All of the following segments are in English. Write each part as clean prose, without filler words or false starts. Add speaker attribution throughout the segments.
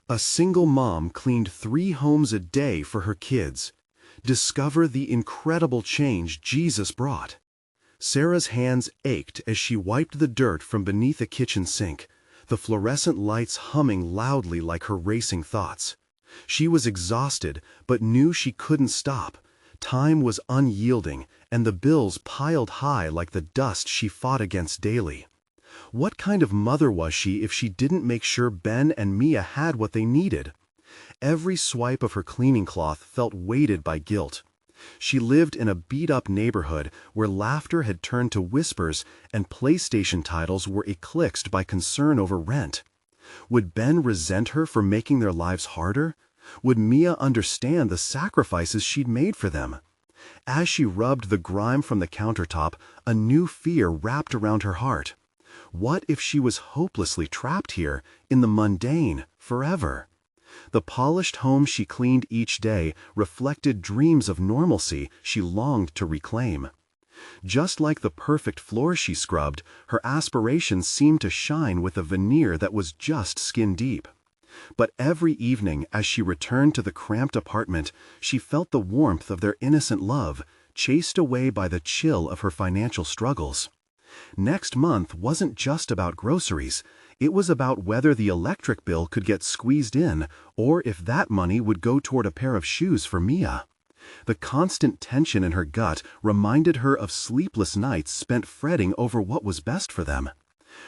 Speaker 1: A single mom cleaned 3 homes a day for her kids. Discover the incredible change Jesus brought. Sarah's hands ached as she wiped the dirt from beneath a kitchen sink, the fluorescent lights humming loudly like her racing thoughts. She was exhausted, but knew she couldn't stop. Time was unyielding, and the bills piled high like the dust she fought against daily. What kind of mother was she if she didn't make sure Ben and Mia had what they needed? Every swipe of her cleaning cloth felt weighted by guilt. She lived in a beat-up neighborhood where laughter had turned to whispers and PlayStation titles were eclipsed by concern over rent. Would Ben resent her for making their lives harder? Would Mia understand the sacrifices she'd made for them? As she rubbed the grime from the countertop, a new fear wrapped around her heart. What if she was hopelessly trapped here, in the mundane, forever? The polished home she cleaned each day reflected dreams of normalcy she longed to reclaim. Just like the perfect floor she scrubbed, her aspirations seemed to shine with a veneer that was just skin deep. But every evening, as she returned to the cramped apartment, she felt the warmth of their innocent love, chased away by the chill of her financial struggles. Next month wasn't just about groceries. It was about whether the electric bill could get squeezed in, or if that money would go toward a pair of shoes for Mia. The constant tension in her gut reminded her of sleepless nights spent fretting over what was best for them.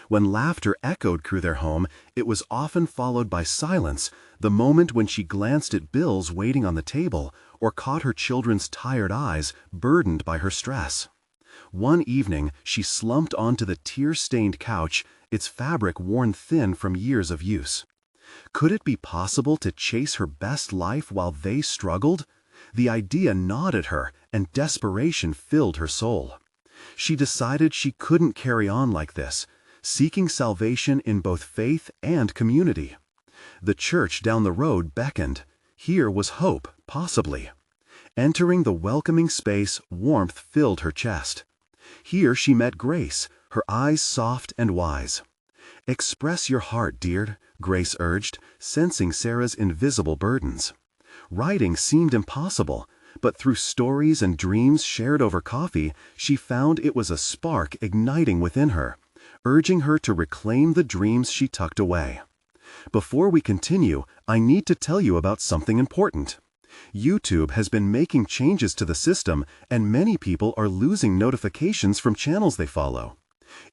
Speaker 1: When laughter echoed through their home, it was often followed by silence, the moment when she glanced at bills waiting on the table, or caught her children's tired eyes burdened by her stress. One evening, she slumped onto the tear-stained couch, its fabric worn thin from years of use. Could it be possible to chase her best life while they struggled? The idea gnawed at her, and desperation filled her soul. She decided she couldn't carry on like this, seeking salvation in both faith and community. The church down the road beckoned. Here was hope, possibly. Entering the welcoming space, warmth filled her chest. Here she met Grace, her eyes soft and wise. "Express your heart, dear," Grace urged, sensing Sarah's invisible burdens. Writing seemed impossible, but through stories and dreams shared over coffee, she found it was a spark igniting within her, urging her to reclaim the dreams she tucked away. Before we continue, I need to tell you about something important. YouTube has been making changes to the system, and many people are losing notifications from channels they follow.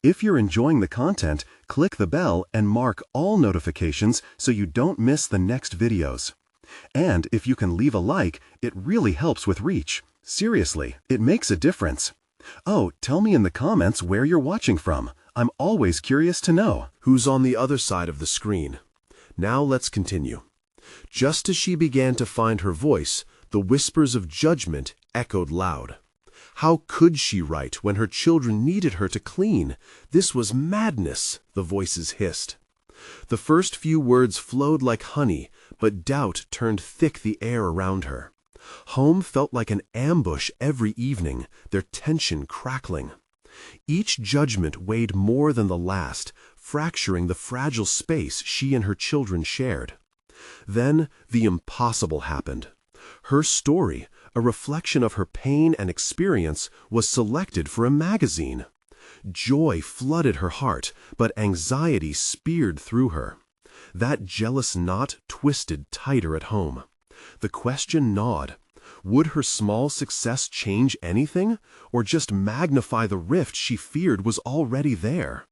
Speaker 1: If you're enjoying the content, click the bell and mark all notifications so you don't miss the next videos. And if you can leave a like, it really helps with reach. Seriously, it makes a difference. Oh, tell me in the comments where you're watching from. I'm always curious to know.
Speaker 2: Who's on the other side of the screen? Now let's continue. Just as she began to find her voice, the whispers of judgment echoed loud. How could she write when her children needed her to clean? This was madness, the voices hissed. The first few words flowed like honey, but doubt turned thick the air around her. Home felt like an ambush every evening, their tension crackling. Each judgment weighed more than the last, fracturing the fragile space she and her children shared. Then the impossible happened. Her story, a reflection of her pain and experience, was selected for a magazine. Joy flooded her heart, but anxiety speared through her. That jealous knot twisted tighter at home. The question gnawed. Would her small success change anything, or just magnify the rift she feared was already there?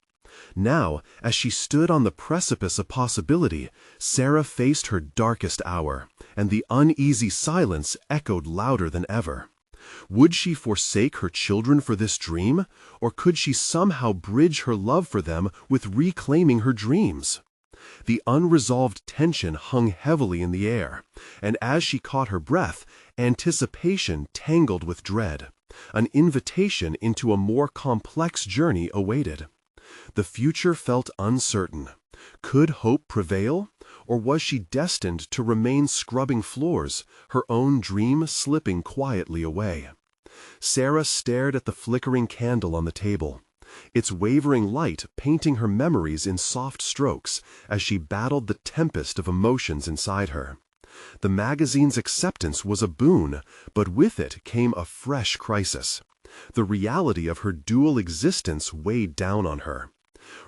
Speaker 2: Now, as she stood on the precipice of possibility, Sarah faced her darkest hour, and the uneasy silence echoed louder than ever. Would she forsake her children for this dream, or could she somehow bridge her love for them with reclaiming her dreams? The unresolved tension hung heavily in the air, and as she caught her breath, anticipation tangled with dread. An invitation into a more complex journey awaited. The future felt uncertain. Could hope prevail, or was she destined to remain scrubbing floors, her own dream slipping quietly away? Sarah stared at the flickering candle on the table. its wavering light painting her memories in soft strokes as she battled the tempest of emotions inside her. The magazine's acceptance was a boon, but with it came a fresh crisis. The reality of her dual existence weighed down on her.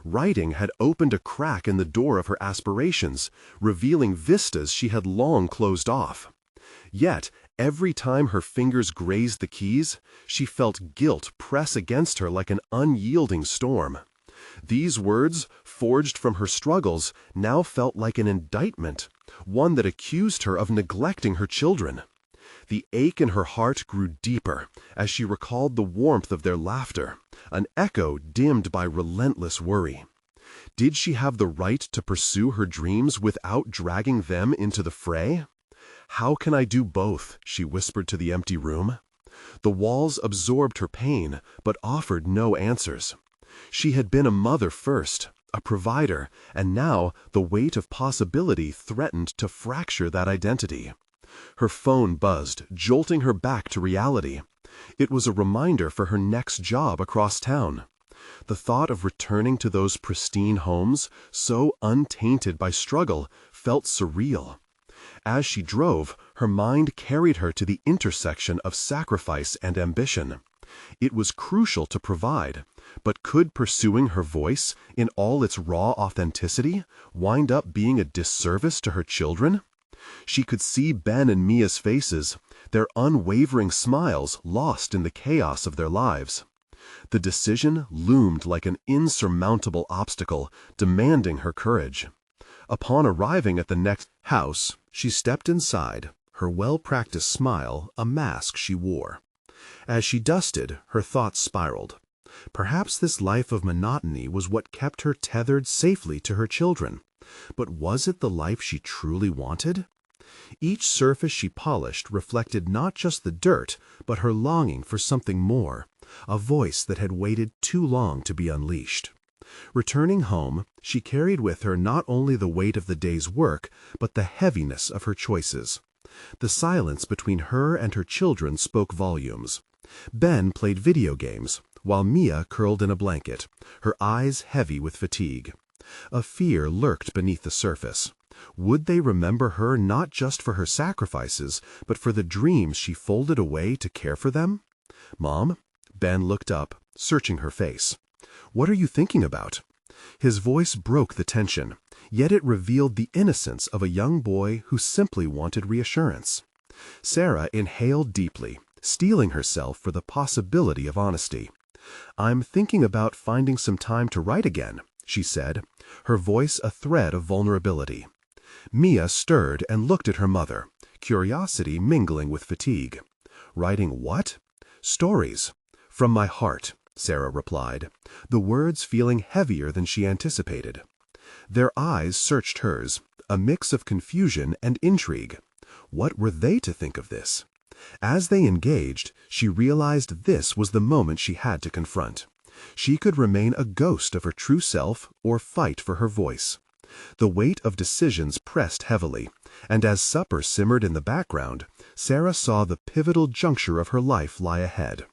Speaker 2: Writing had opened a crack in the door of her aspirations, revealing vistas she had long closed off. Yet, every time her fingers grazed the keys, she felt guilt press against her like an unyielding storm. These words, forged from her struggles, now felt like an indictment, one that accused her of neglecting her children. The ache in her heart grew deeper as she recalled the warmth of their laughter, an echo dimmed by relentless worry. Did she have the right to pursue her dreams without dragging them into the fray? "How can I do both?" she whispered to the empty room. The walls absorbed her pain, but offered no answers. She had been a mother first, a provider, and now the weight of possibility threatened to fracture that identity. Her phone buzzed, jolting her back to reality. It was a reminder for her next job across town. The thought of returning to those pristine homes, so untainted by struggle, felt surreal. As she drove, her mind carried her to the intersection of sacrifice and ambition. It was crucial to provide, but could pursuing her voice, in all its raw authenticity, wind up being a disservice to her children? She could see Ben and Mia's faces, their unwavering smiles lost in the chaos of their lives. The decision loomed like an insurmountable obstacle, demanding her courage. Upon arriving at the next house, she stepped inside, her well-practiced smile a mask she wore. As she dusted, her thoughts spiraled. Perhaps this life of monotony was what kept her tethered safely to her children. But was it the life she truly wanted? Each surface she polished reflected not just the dirt, but her longing for something more, a voice that had waited too long to be unleashed. Returning home, she carried with her not only the weight of the day's work, but the heaviness of her choices. The silence between her and her children spoke volumes. Ben played video games, while Mia curled in a blanket, her eyes heavy with fatigue. A fear lurked beneath the surface. Would they remember her not just for her sacrifices, but for the dreams she folded away to care for them? "Mom?" Ben looked up, searching her face. "What are you thinking about?" His voice broke the tension, yet it revealed the innocence of a young boy who simply wanted reassurance. Sarah inhaled deeply, steeling herself for the possibility of honesty. "I'm thinking about finding some time to write again," she said, her voice a thread of vulnerability. Mia stirred and looked at her mother, curiosity mingling with fatigue. "Writing what?" "Stories. From my heart," Sarah replied, the words feeling heavier than she anticipated. Their eyes searched hers, a mix of confusion and intrigue. What were they to think of this? As they engaged, she realized this was the moment she had to confront. She could remain a ghost of her true self or fight for her voice. The weight of decisions pressed heavily, and as supper simmered in the background, Sarah saw the pivotal juncture of her life lie ahead.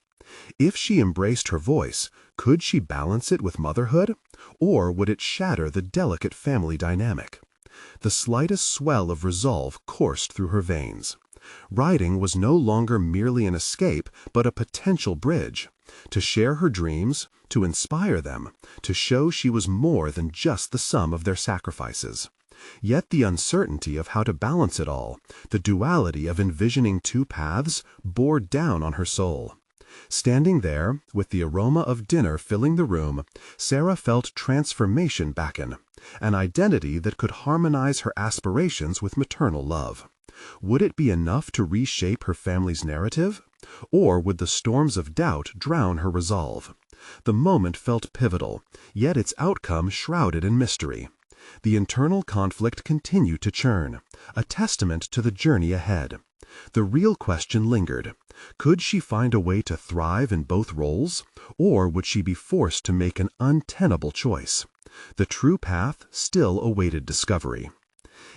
Speaker 2: If she embraced her voice, could she balance it with motherhood, or would it shatter the delicate family dynamic? The slightest swell of resolve coursed through her veins. Writing was no longer merely an escape, but a potential bridge. To share her dreams, to inspire them, to show she was more than just the sum of their sacrifices. Yet the uncertainty of how to balance it all, the duality of envisioning two paths, bore down on her soul. Standing there, with the aroma of dinner filling the room, Sarah felt transformation beckon, an identity that could harmonize her aspirations with maternal love. Would it be enough to reshape her family's narrative? Or would the storms of doubt drown her resolve? The moment felt pivotal, yet its outcome shrouded in mystery. The internal conflict continued to churn, a testament to the journey ahead. The real question lingered. Could she find a way to thrive in both roles, or would she be forced to make an untenable choice? The true path still awaited discovery.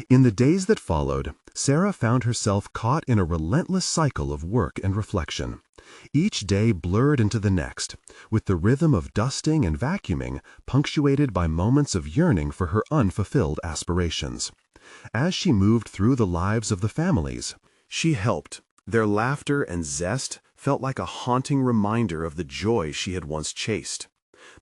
Speaker 2: In the days that followed, Sarah found herself caught in a relentless cycle of work and reflection.
Speaker 1: Each day blurred into the next, with the rhythm of dusting and vacuuming punctuated by moments of yearning for her unfulfilled aspirations. As she moved through the lives of the families she helped, their laughter and zest felt like a haunting reminder of the joy she had once chased.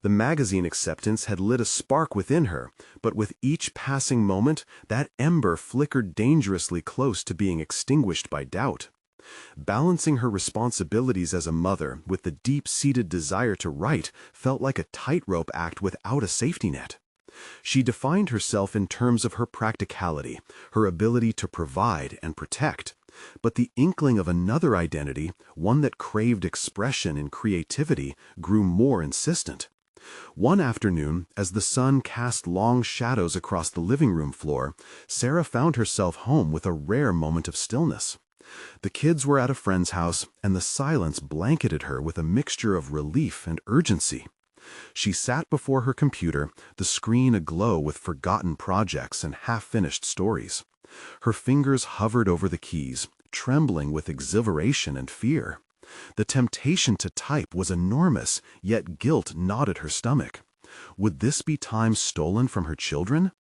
Speaker 1: The magazine acceptance had lit a spark within her, but with each passing moment, that ember flickered dangerously close to being extinguished by doubt. Balancing her responsibilities as a mother with the deep-seated desire to write felt like a tightrope act without a safety net. She defined herself in terms of her practicality, her ability to provide and protect, but the inkling of another identity, one that craved expression and creativity, grew more insistent. One afternoon, as the sun cast long shadows across the living room floor, Sarah found herself home with a rare moment of stillness. The kids were at a friend's house, and the silence blanketed her with a mixture of relief and urgency. She sat before her computer, the screen aglow with forgotten projects and half-finished stories. Her fingers hovered over the keys, trembling with exhilaration and fear. The temptation to type was enormous, yet guilt gnawed at her stomach. Would this be time stolen from her children?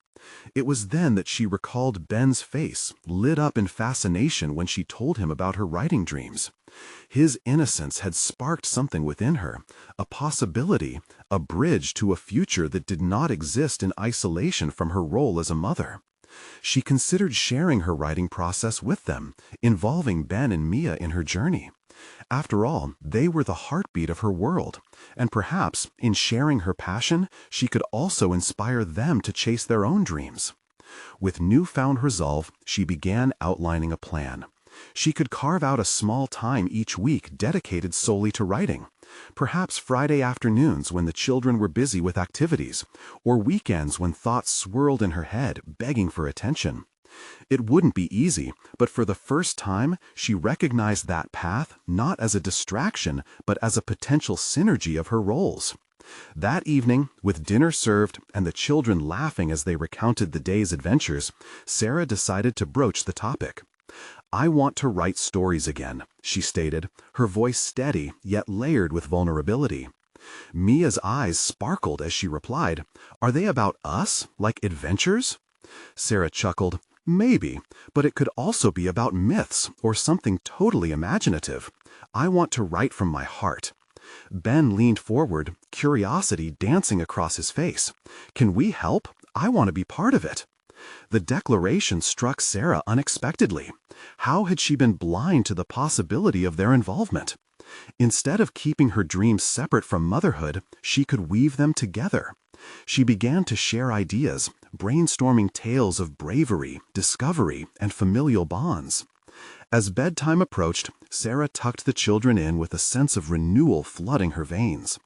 Speaker 1: It was then that she recalled Ben's face, lit up in fascination when she told him about her writing dreams. His innocence had sparked something within her, a possibility, a bridge to a future that did not exist in isolation from her role as a mother. She considered sharing her writing process with them, involving Ben and Mia in her journey. After all, they were the heartbeat of her world, and perhaps, in sharing her passion, she could also inspire them to chase their own dreams. With newfound resolve, she began outlining a plan. She could carve out a small time each week dedicated solely to writing. Perhaps Friday afternoons when the children were busy with activities, or weekends when thoughts swirled in her head, begging for attention. It wouldn't be easy, but for the first time, she recognized that path not as a distraction, but as a potential synergy of her roles. That evening, with dinner served and the children laughing as they recounted the day's adventures, Sarah decided to broach the topic. "I want to write stories again," she stated, her voice steady yet layered with vulnerability. Mia's eyes sparkled as she replied, "Are they about us, like adventures?" Sarah chuckled. "Maybe, but it could also be about myths or something totally imaginative. I want to write from my heart." Ben leaned forward, curiosity dancing across his face. "Can we help? I want to be part of it." The declaration struck Sarah unexpectedly. How had she been blind to the possibility of their involvement? Instead of keeping her dreams separate from motherhood, she could weave them together. She began to share ideas, brainstorming tales of bravery, discovery, and familial bonds. As bedtime approached, Sarah tucked the children in with a sense of renewal flooding her veins.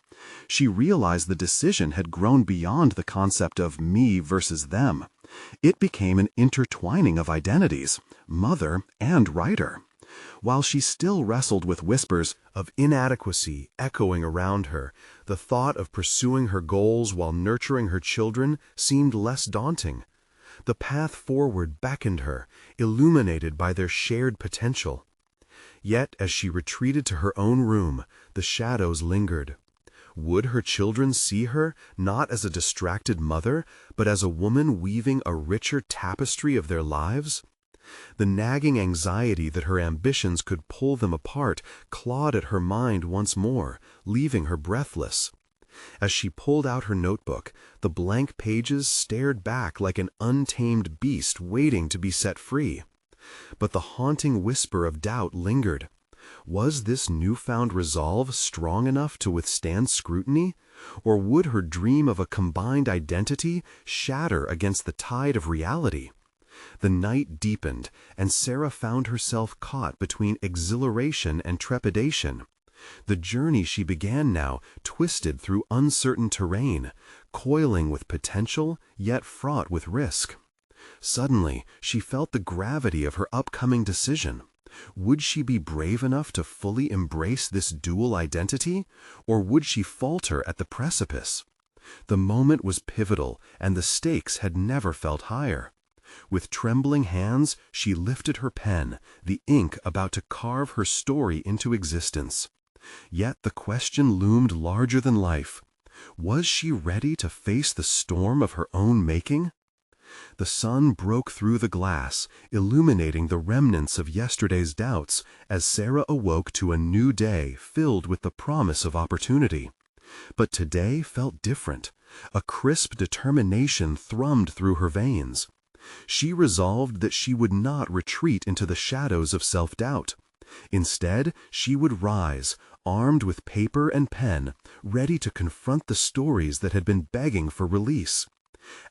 Speaker 1: She realized the decision had grown beyond the concept of me versus them. It became an intertwining of identities, mother and writer. While she still wrestled with whispers of inadequacy echoing around her, the thought of pursuing her goals while nurturing her children seemed less daunting. The path forward beckoned her, illuminated by their shared potential. Yet, as she retreated to her own room, the shadows lingered. Would her children see her not as a distracted mother, but as a woman weaving a richer tapestry of their lives? The nagging anxiety that her ambitions could pull them apart clawed at her mind once more, leaving her breathless. As she pulled out her notebook, the blank pages stared back like an untamed beast waiting to be set free. But the haunting whisper of doubt lingered. Was this newfound resolve strong enough to withstand scrutiny? Or would her dream of a combined identity shatter against the tide of reality? The night deepened, and Sarah found herself caught between exhilaration and trepidation. The journey she began now twisted through uncertain terrain, coiling with potential, yet fraught with risk. Suddenly, she felt the gravity of her upcoming decision. Would she be brave enough to fully embrace this dual identity, or would she falter at the precipice? The moment was pivotal, and the stakes had never felt higher. With trembling hands, she lifted her pen, the ink about to carve her story into existence. Yet the question loomed larger than life. Was she ready to face the storm of her own making? The sun broke through the glass, illuminating the remnants of yesterday's doubts as Sarah awoke to a new day filled with the promise of opportunity. But today felt different. A crisp determination thrummed through her veins. She resolved that she would not retreat into the shadows of self-doubt. Instead, she would rise, armed with paper and pen, ready to confront the stories that had been begging for release.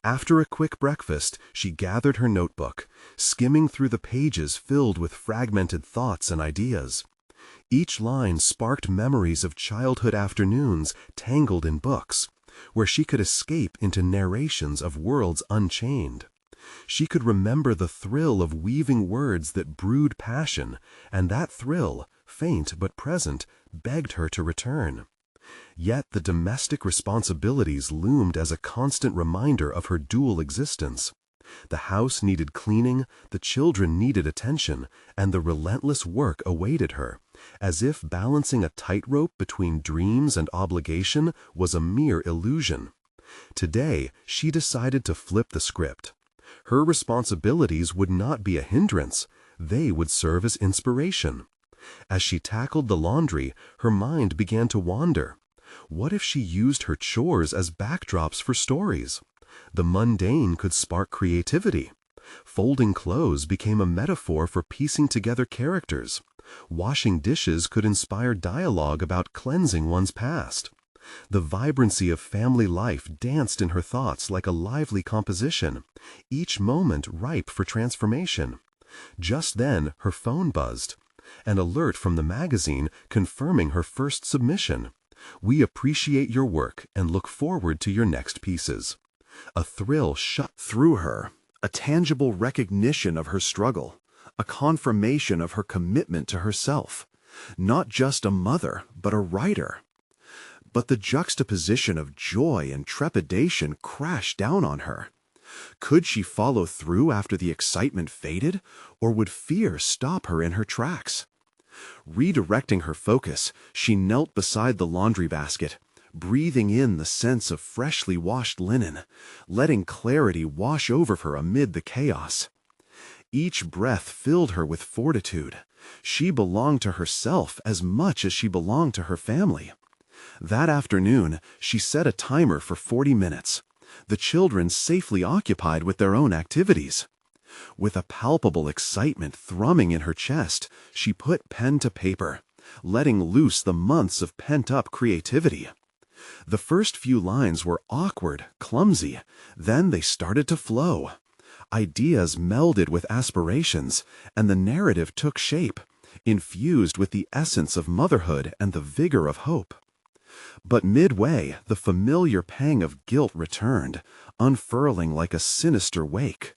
Speaker 1: After a quick breakfast, she gathered her notebook, skimming through the pages filled with fragmented thoughts and ideas. Each line sparked memories of childhood afternoons tangled in books, where she could escape into narrations of worlds unchained. She could remember the thrill of weaving words that brewed passion, and that thrill, faint but present, begged her to return. Yet the domestic responsibilities loomed as a constant reminder of her dual existence. The house needed cleaning, the children needed attention, and the relentless work awaited her, as if balancing a tightrope between dreams and obligation was a mere illusion. Today, she decided to flip the script. Her responsibilities would not be a hindrance, they would serve as inspiration. As she tackled the laundry, her mind began to wander. What if she used her chores as backdrops for stories? The mundane could spark creativity. Folding clothes became a metaphor for piecing together characters. Washing dishes could inspire dialogue about cleansing one's past. The vibrancy of family life danced in her thoughts like a lively composition, each moment ripe for transformation. Just then, her phone buzzed. An alert from the magazine confirming her first submission. "We appreciate your work and look forward to your next pieces." A thrill shot through her, a tangible recognition of her struggle, a confirmation of her commitment to herself. Not just a mother, but a writer. But the juxtaposition of joy and trepidation crashed down on her. Could she follow through after the excitement faded, or would fear stop her in her tracks? Redirecting her focus, she knelt beside the laundry basket, breathing in the sense of freshly washed linen, letting clarity wash over her amid the chaos. Each breath filled her with fortitude. She belonged to herself as much as she belonged to her family. That afternoon, she set a timer for 40 minutes, the children safely occupied with their own activities. With a palpable excitement thrumming in her chest, she put pen to paper, letting loose the months of pent-up creativity. The first few lines were awkward, clumsy, then they started to flow. Ideas melded with aspirations, and the narrative took shape, infused with the essence of motherhood and the vigor of hope. But midway, the familiar pang of guilt returned, unfurling like a sinister wake.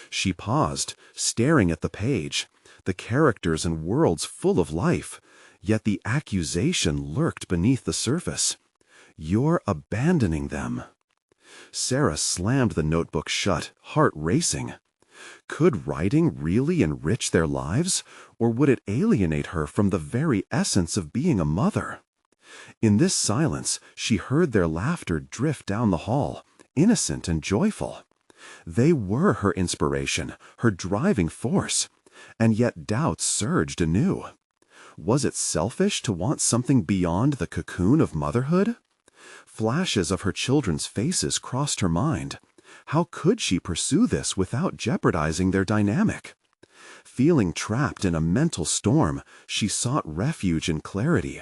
Speaker 1: She paused, staring at the page, the characters and worlds full of life, yet the accusation lurked beneath the surface. "You're abandoning them." Sarah slammed the notebook shut, heart racing. Could writing really enrich their lives, or would it alienate her from the very essence of being a mother? In this silence, she heard their laughter drift down the hall, innocent and joyful. They were her inspiration, her driving force, and yet doubts surged anew. Was it selfish to want something beyond the cocoon of motherhood? Flashes of her children's faces crossed her mind. How could she pursue this without jeopardizing their dynamic? Feeling trapped in a mental storm, she sought refuge in clarity.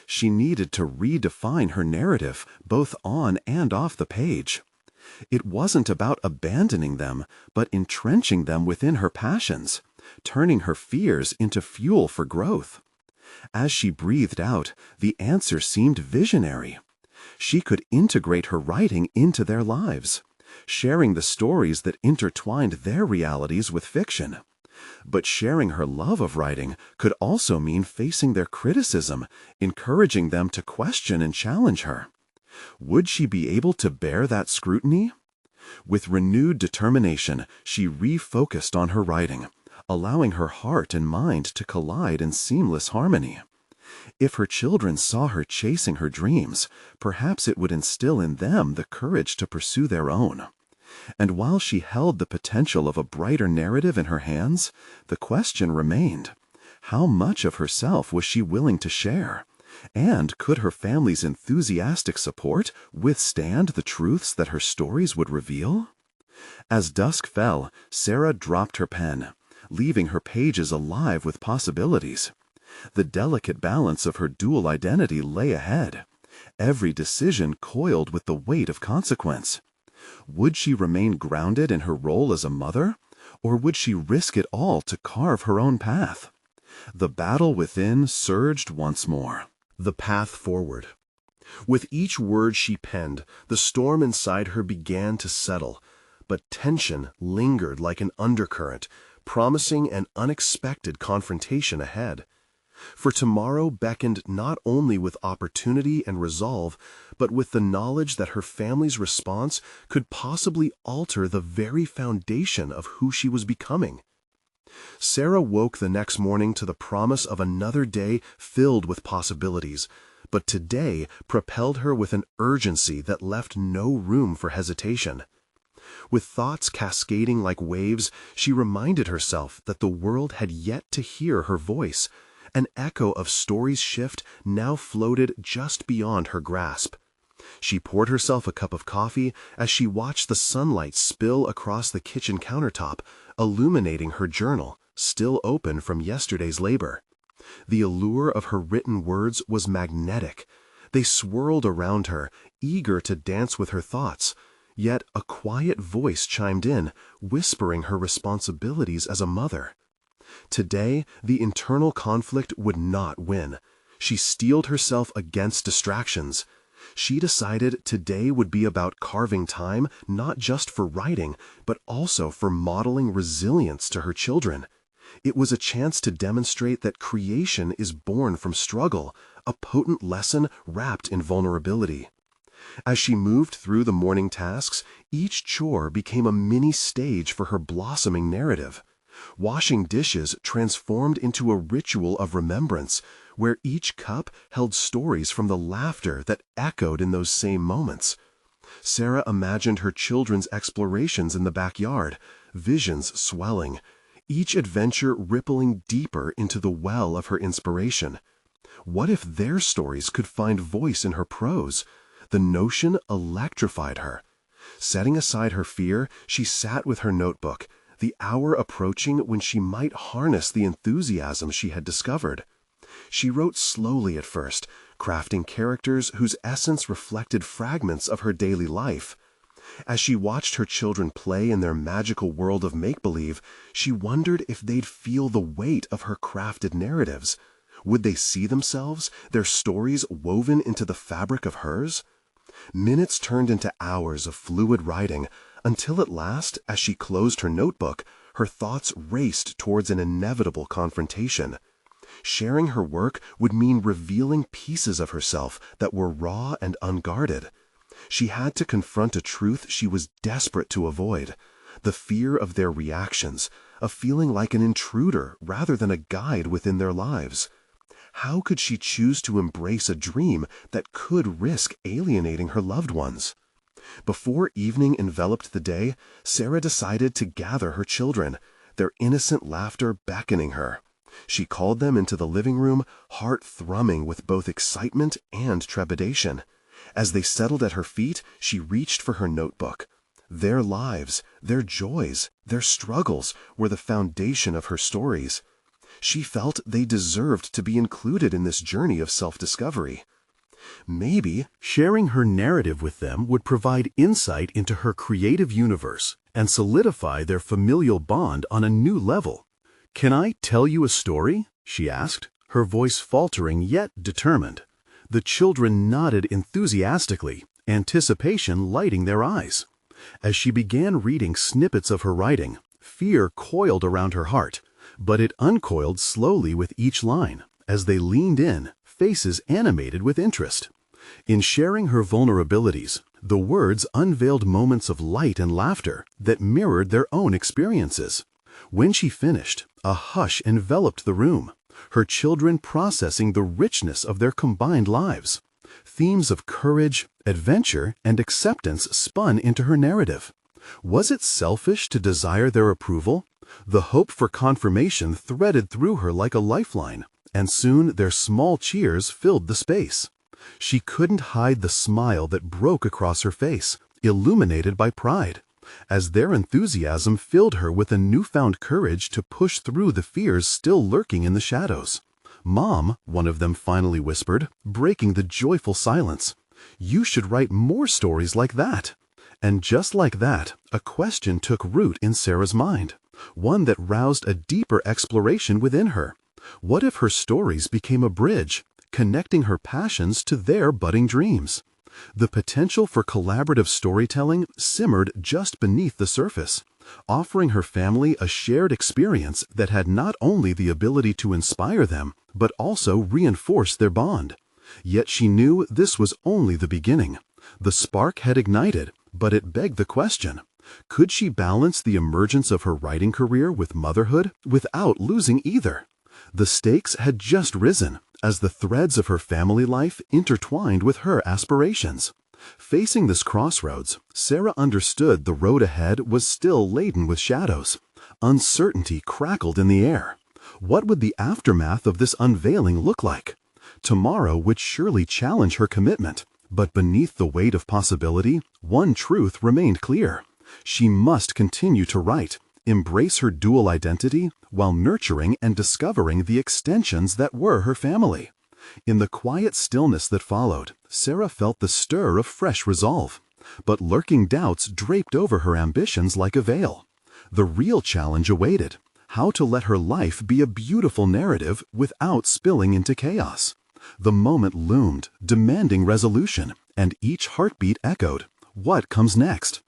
Speaker 1: She needed to redefine her narrative, both on and off the page. It wasn't about abandoning them, but entrenching them within her passions, turning her fears into fuel for growth. As she breathed out, the answer seemed visionary. She could integrate her writing into their lives, sharing the stories that intertwined their realities with fiction. But sharing her love of writing could also mean facing their criticism, encouraging them to question and challenge her. Would she be able to bear that scrutiny? With renewed determination, she refocused on her writing, allowing her heart and mind to collide in seamless harmony. If her children saw her chasing her dreams, perhaps it would instill in them the courage to pursue their own. And while she held the potential of a brighter narrative in her hands, the question remained: how much of herself was she willing to share? And could her family's enthusiastic support withstand the truths that her stories would reveal? As dusk fell, Sarah dropped her pen, leaving her pages alive with possibilities. The delicate balance of her dual identity lay ahead. Every decision coiled with the weight of consequence. Would she remain grounded in her role as a mother, or would she risk it all to carve her own path? The battle within surged once more.
Speaker 2: The path forward. With each word she penned, the storm inside her began to settle, but tension lingered like an undercurrent, promising an unexpected confrontation ahead. For tomorrow beckoned not only with opportunity and resolve, but with the knowledge that her family's response could possibly alter the very foundation of who she was becoming. Sarah woke the next morning to the promise of another day filled with possibilities, but today propelled her with an urgency that left no room for hesitation. With thoughts cascading like waves, she reminded herself that the world had yet to hear her voice. An echo of stories' shift now floated just beyond her grasp. She poured herself a cup of coffee as she watched the sunlight spill across the kitchen countertop, illuminating her journal, still open from yesterday's labor. The allure of her written words was magnetic. They swirled around her, eager to dance with her thoughts. Yet a quiet voice chimed in, whispering her responsibilities as a mother. Today, the internal conflict would not win. She steeled herself against distractions. She decided today would be about carving time not just for writing, but also for modeling resilience to her children. It was a chance to demonstrate that creation is born from struggle, a potent lesson wrapped in vulnerability. As she moved through the morning tasks, each chore became a mini stage for her blossoming narrative. Washing dishes transformed into a ritual of remembrance, where each cup held stories from the laughter that echoed in those same moments. Sarah imagined her children's explorations in the backyard, visions swelling, each adventure rippling deeper into the well of her inspiration. What if their stories could find voice in her prose? The notion electrified her. Setting aside her fear, she sat with her notebook, the hour approaching when she might harness the enthusiasm she had discovered. She wrote slowly at first, crafting characters whose essence reflected fragments of her daily life. As she watched her children play in their magical world of make-believe, she wondered if they'd feel the weight of her crafted narratives. Would they see themselves, their stories woven into the fabric of hers? Minutes turned into hours of fluid writing, until at last, as she closed her notebook, her thoughts raced towards an inevitable confrontation. Sharing her work would mean revealing pieces of herself that were raw and unguarded. She had to confront a truth she was desperate to avoid: the fear of their reactions, of feeling like an intruder rather than a guide within their lives. How could she choose to embrace a dream that could risk alienating her loved ones? Before evening enveloped the day, Sarah decided to gather her children, their innocent laughter beckoning her. She called them into the living room, heart thrumming with both excitement and trepidation. As they settled at her feet, she reached for her notebook. Their lives, their joys, their struggles were the foundation of her stories. She felt they deserved to be included in this journey of self-discovery. Maybe sharing her narrative with them would provide insight into her creative universe and solidify their familial bond on a new level. "Can I tell you a story?" she asked, her voice faltering yet determined. The children nodded enthusiastically, anticipation lighting their eyes. As she began reading snippets of her writing, fear coiled around her heart, but it uncoiled slowly with each line. As they leaned in, faces animated with interest. In sharing her vulnerabilities, the words unveiled moments of light and laughter that mirrored their own experiences. When she finished, a hush enveloped the room.
Speaker 1: her children processing the richness of their combined lives. Themes of courage, adventure, and acceptance spun into her narrative. Was it selfish to desire their approval? The hope for confirmation threaded through her like a lifeline, and soon their small cheers filled the space. She couldn't hide the smile that broke across her face, illuminated by pride, as their enthusiasm filled her with a newfound courage to push through the fears still lurking in the shadows. "Mom," one of them finally whispered, breaking the joyful silence, "you should write more stories like that." And just like that, a question took root in Sarah's mind, one that roused a deeper exploration within her. What if her stories became a bridge, connecting her passions to their budding dreams? The potential for collaborative storytelling simmered just beneath the surface, offering her family a shared experience that had not only the ability to inspire them, but also reinforce their bond. Yet she knew this was only the beginning. The spark had ignited, but it begged the question: could she balance the emergence of her writing career with motherhood without losing either? The stakes had just risen, as the threads of her family life intertwined with her aspirations. Facing this crossroads, Sarah understood the road ahead was still laden with shadows. Uncertainty crackled in the air. What would the aftermath of this unveiling look like? Tomorrow would surely challenge her commitment, but beneath the weight of possibility, one truth remained clear. She must continue to write, embrace her dual identity, while nurturing and discovering the extensions that were her family. In the quiet stillness that followed, Sarah felt the stir of fresh resolve, but lurking doubts draped over her ambitions like a veil. The real challenge awaited: how to let her life be a beautiful narrative without spilling into chaos. The moment loomed, demanding resolution, and each heartbeat echoed, "What comes next?"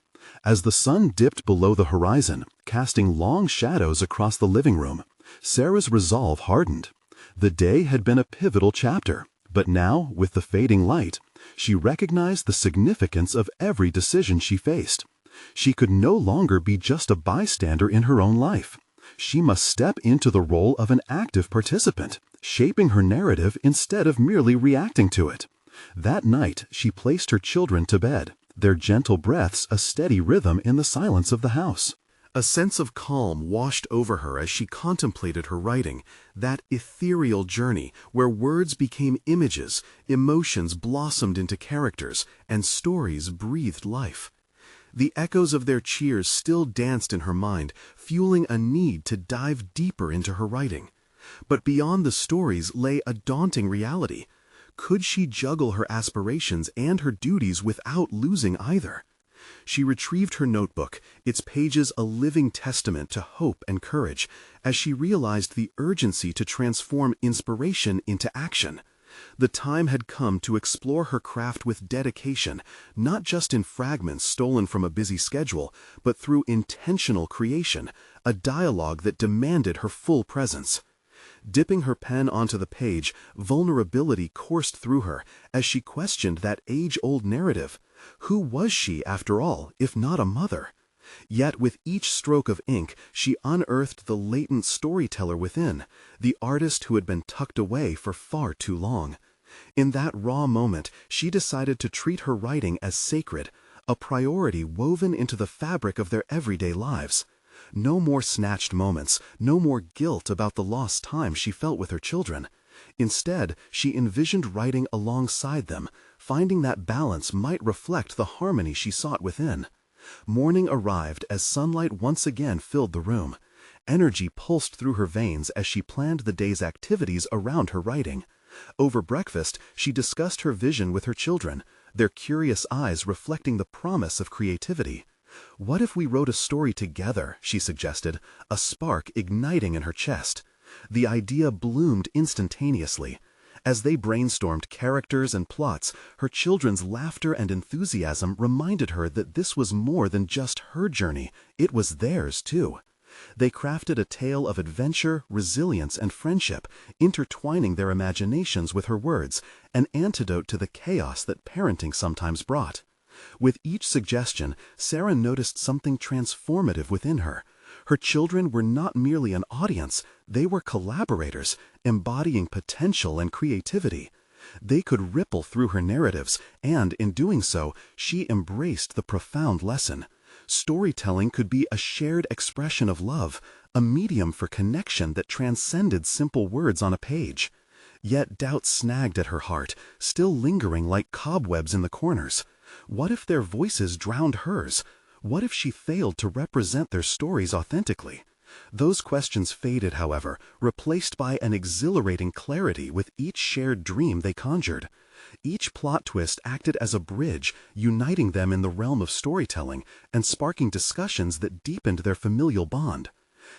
Speaker 1: As the sun dipped below the horizon, casting long shadows across the living room, Sarah's resolve hardened. The day had been a pivotal chapter, but now, with the fading light, she recognized the significance of every decision she faced. She could no longer be just a bystander in her own life. She must step into the role of an active participant, shaping her narrative instead of merely reacting to it. That night, she placed her children to bed, their gentle breaths a steady rhythm in the silence of the house. A sense of calm washed over her as she contemplated her writing, that ethereal journey where words became images, emotions blossomed into characters, and stories breathed life. The echoes of their cheers still danced in her mind, fueling a need to dive deeper into her writing. But beyond the stories lay a daunting reality. Could she juggle her aspirations and her duties without losing either? She retrieved her notebook, its pages a living testament to hope and courage, as she realized the urgency to transform inspiration into action. The time had come to explore her craft with dedication, not just in fragments stolen from a busy schedule, but through intentional creation, a dialogue that demanded her full presence. Dipping her pen onto the page, vulnerability coursed through her as she questioned that age-old narrative. Who was she, after all, if not a mother? Yet with each stroke of ink, she unearthed the latent storyteller within, the artist who had been tucked away for far too long. In that raw moment, she decided to treat her writing as sacred, a priority woven into the fabric of their everyday lives. No more snatched moments, no more guilt about the lost time she felt with her children. Instead, she envisioned writing alongside them, finding that balance might reflect the harmony she sought within. Morning arrived as sunlight once again filled the room. Energy pulsed through her veins as she planned the day's activities around her writing. Over breakfast, she discussed her vision with her children, their curious eyes reflecting the promise of creativity. "What if we wrote a story together?" she suggested, a spark igniting in her chest. The idea bloomed instantaneously. As they brainstormed characters and plots, her children's laughter and enthusiasm reminded her that this was more than just her journey, it was theirs too. They crafted a tale of adventure, resilience, and friendship, intertwining their imaginations with her words, an antidote to the chaos that parenting sometimes brought. With each suggestion, Sarah noticed something transformative within her. Her children were not merely an audience, they were collaborators, embodying potential and creativity. They could ripple through her narratives, and in doing so, she embraced the profound lesson. Storytelling could be a shared expression of love, a medium for connection that transcended simple words on a page. Yet doubt snagged at her heart, still lingering like cobwebs in the corners. What if their voices drowned hers? What if she failed to represent their stories authentically? Those questions faded, however, replaced by an exhilarating clarity with each shared dream they conjured. Each plot twist acted as a bridge, uniting them in the realm of storytelling and sparking discussions that deepened their familial bond.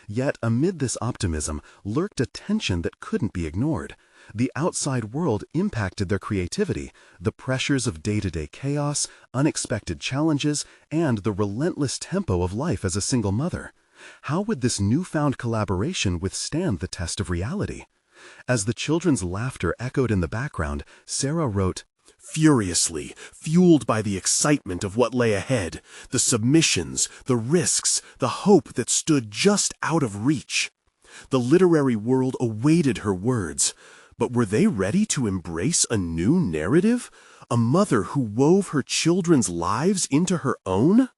Speaker 1: Yet amid this optimism lurked a tension that couldn't be ignored. The outside world impacted their creativity, the pressures of day-to-day chaos, unexpected challenges, and the relentless tempo of life as a single mother. How would this newfound collaboration withstand the test of reality? As the children's laughter echoed in the background, Sarah wrote,
Speaker 2: Furiously, fueled by the excitement of what lay ahead, the submissions, the risks, the hope that stood just out of reach. The literary world awaited her words, but were they ready to embrace a new narrative? A mother who wove her children's lives into her own?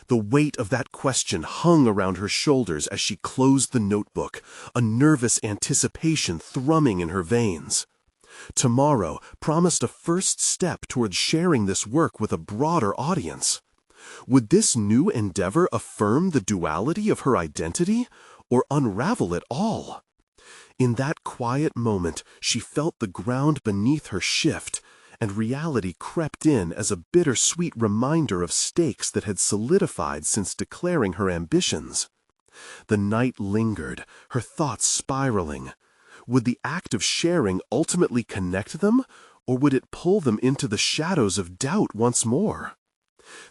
Speaker 2: The weight of that question hung around her shoulders as she closed the notebook, a nervous anticipation thrumming in her veins. Tomorrow promised a first step toward sharing this work with a broader audience. Would this new endeavor affirm the duality of her identity, or unravel it all? In that quiet moment, she felt the ground beneath her shift, and reality crept in as a bittersweet reminder of stakes that had solidified since declaring her ambitions. The night lingered, her thoughts spiraling. Would the act of sharing ultimately connect them, or would it pull them into the shadows of doubt once more?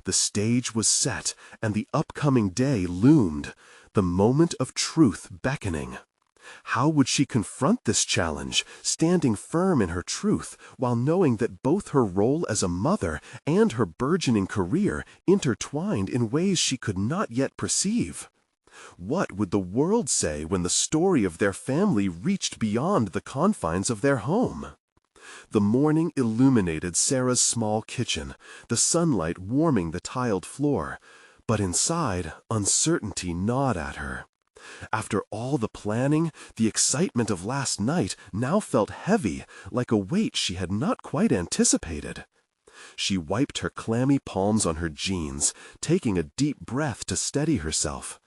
Speaker 2: The stage was set, and the upcoming day loomed, the moment of truth beckoning. How would she confront this challenge, standing firm in her truth, while knowing that both her role as a mother and her burgeoning career intertwined in ways she could not yet perceive? What would the world say when the story of their family reached beyond the confines of their home? The morning illuminated Sarah's small kitchen, the sunlight warming the tiled floor, but inside, uncertainty gnawed at her. After all the planning, the excitement of last night now felt heavy, like a weight she had not quite anticipated. She wiped her clammy palms on her jeans, taking a deep breath to steady herself.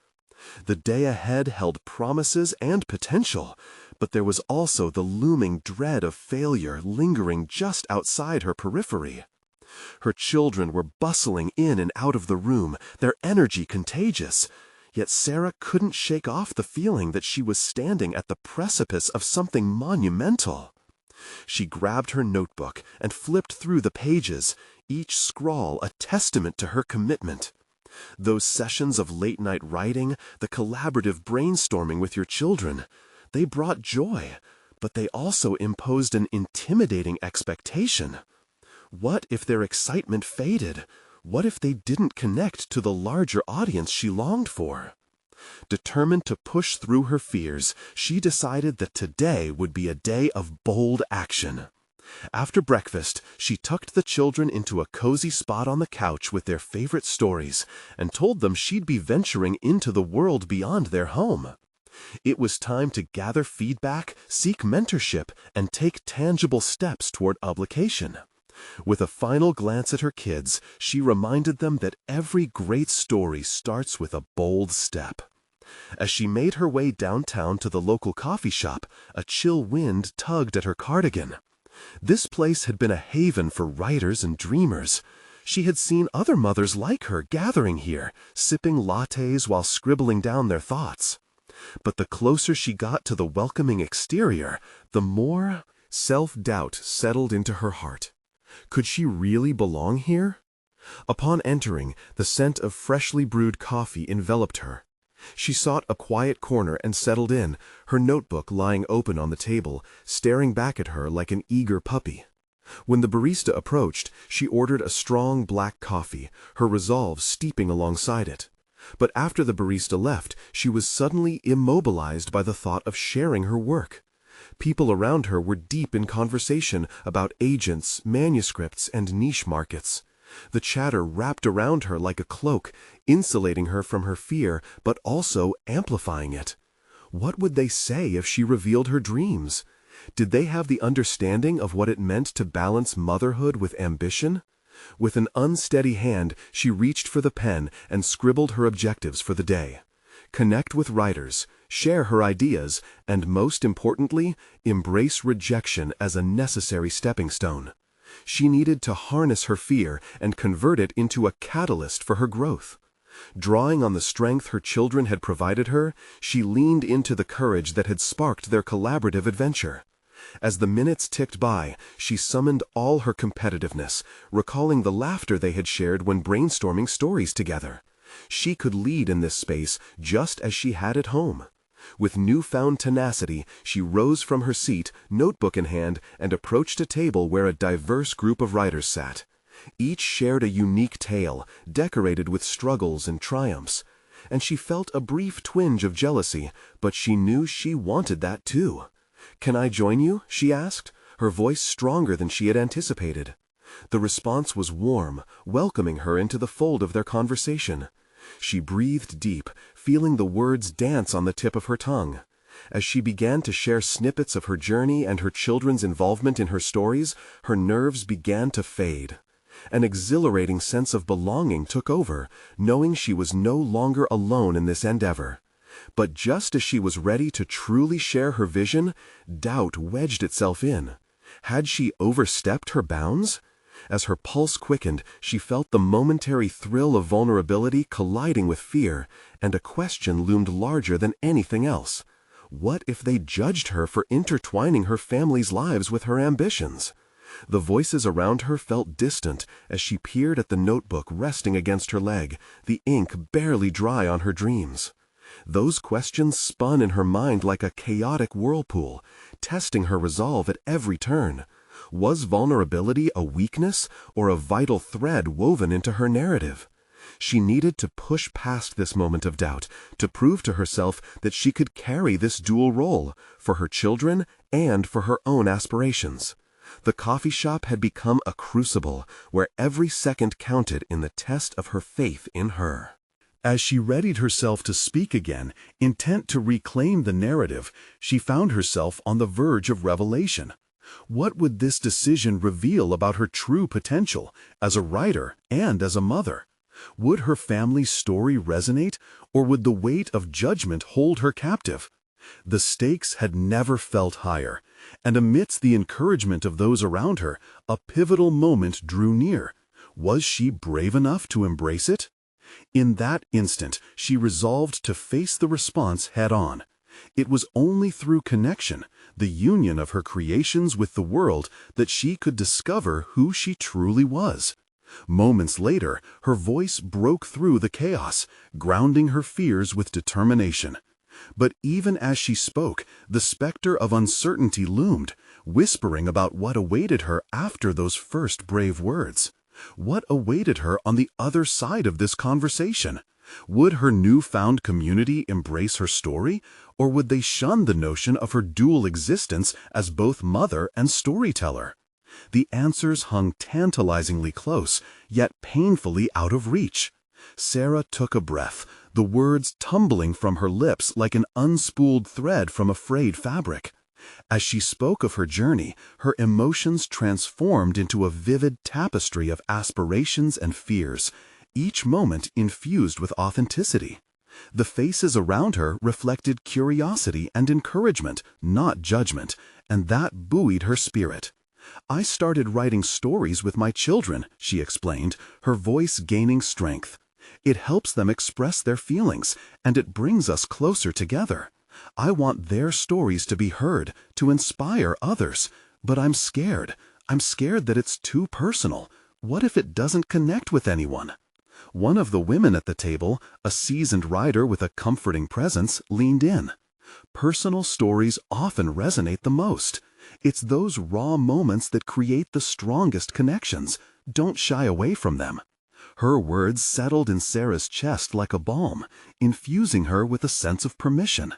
Speaker 2: The day ahead held promises and potential, but there was also the looming dread of failure lingering just outside her periphery. Her children were bustling in and out of the room, their energy contagious. Yet Sarah couldn't shake off the feeling that she was standing at the precipice of something monumental. She grabbed her notebook and flipped through the pages, each scrawl a testament to her commitment. Those sessions of late-night writing, the collaborative brainstorming with your children, they brought joy, but they also imposed an intimidating expectation. What if their excitement faded? What if they didn't connect to the larger audience she longed for? Determined to push through her fears, she decided that today would be a day of bold action. After breakfast, she tucked the children into a cozy spot on the couch with their favorite stories and told them she'd be venturing into the world beyond their home. It was time to gather feedback, seek mentorship, and take tangible steps toward publication. With a final glance at her kids, she reminded them that every great story starts with a bold step. As she made her way downtown to the local coffee shop, a chill wind tugged at her cardigan. This place had been a haven for writers and dreamers. She had seen other mothers like her gathering here, sipping lattes while scribbling down their thoughts. But the closer she got to the welcoming exterior, the more self-doubt settled into her heart. Could she really belong here? Upon entering, the scent of freshly brewed coffee enveloped her. She sought a quiet corner and settled in, her notebook lying open on the table, staring back at her like an eager puppy. When the barista approached, she ordered a strong black coffee, her resolve steeping alongside it. But after the barista left, she was suddenly immobilized by the thought of sharing her work. People around her were deep in conversation about agents, manuscripts, and niche markets. The chatter wrapped around her like a cloak, insulating her from her fear, but also amplifying it. What would they say if she revealed her dreams? Did they have the understanding of what it meant to balance motherhood with ambition? With an unsteady hand, she reached for the pen and scribbled her objectives for the day. Connect with writers, share her ideas, and most importantly, embrace rejection as a necessary stepping stone. She needed to harness her fear and convert it into a catalyst for her growth. Drawing on the strength her children had provided her, she leaned into the courage that had sparked their collaborative adventure. As the minutes ticked by, she summoned all her competitiveness, recalling the laughter they had shared when brainstorming stories together. She could lead in this space just as she had at home. With newfound tenacity, she rose from her seat, notebook in hand, and approached a table where a diverse group of writers sat. Each shared a unique tale, decorated with struggles and triumphs. And she felt a brief twinge of jealousy, but she knew she wanted that too. "Can I join you?" she asked, her voice stronger than she had anticipated. The response was warm, welcoming her into the fold of their conversation. She breathed deep, feeling the words dance on the tip of her tongue. As she began to share snippets of her journey and her children's involvement in her stories, her nerves began to fade. An exhilarating sense of belonging took over, knowing she was no longer alone in this endeavor. But just as she was ready to truly share her vision, doubt wedged itself in. Had she overstepped her bounds? As her pulse quickened, she felt the momentary thrill of vulnerability colliding with fear, and a question loomed larger than anything else. What if they judged her for intertwining her family's lives with her ambitions? The voices around her felt distant as she peered at the notebook resting against her leg, the ink barely dry on her dreams. Those questions spun in her mind like a chaotic whirlpool, testing her resolve at every turn. Was vulnerability a weakness or a vital thread woven into her narrative? She needed to push past this moment of doubt, to prove to herself that she could carry this dual role, for her children and for her own aspirations. The coffee shop had become a crucible where every second counted in the test of her faith in her.
Speaker 1: As she readied herself to speak again, intent to reclaim the narrative, she found herself on the verge of revelation. What would this decision reveal about her true potential as a writer and as a mother? Would her family's story resonate, or would the weight of judgment hold her captive? The stakes had never felt higher, and amidst the encouragement of those around her, a pivotal moment drew near. Was she brave enough to embrace it? In that instant, she resolved to face the response head-on. It was only through connection, the union of her creations with the world, that she could discover who she truly was. Moments later, her voice broke through the chaos, grounding her fears with determination. But even as she spoke, the specter of uncertainty loomed, whispering about what awaited her after those first brave words. What awaited her on the other side of this conversation? Would her newfound community embrace her story, or would they shun the notion of her dual existence as both mother and storyteller? The answers hung tantalizingly close, yet painfully out of reach. Sarah took a breath, the words tumbling from her lips like an unspooled thread from a frayed fabric. As she spoke of her journey, her emotions transformed into a vivid tapestry of aspirations and fears, each moment infused with authenticity. The faces around her reflected curiosity and encouragement, not judgment, and that buoyed her spirit. "I started writing stories with my children," she explained, her voice gaining strength. "It helps them express their feelings, and it brings us closer together. I want their stories to be heard, to inspire others, but I'm scared. I'm scared that it's too personal. What if it doesn't connect with anyone?" One of the women at the table, a seasoned writer with a comforting presence, leaned in. Personal stories often resonate the most. It's those raw moments that create the strongest connections. Don't shy away from them. Her words settled in Sarah's chest like a balm, infusing her with a sense of permission.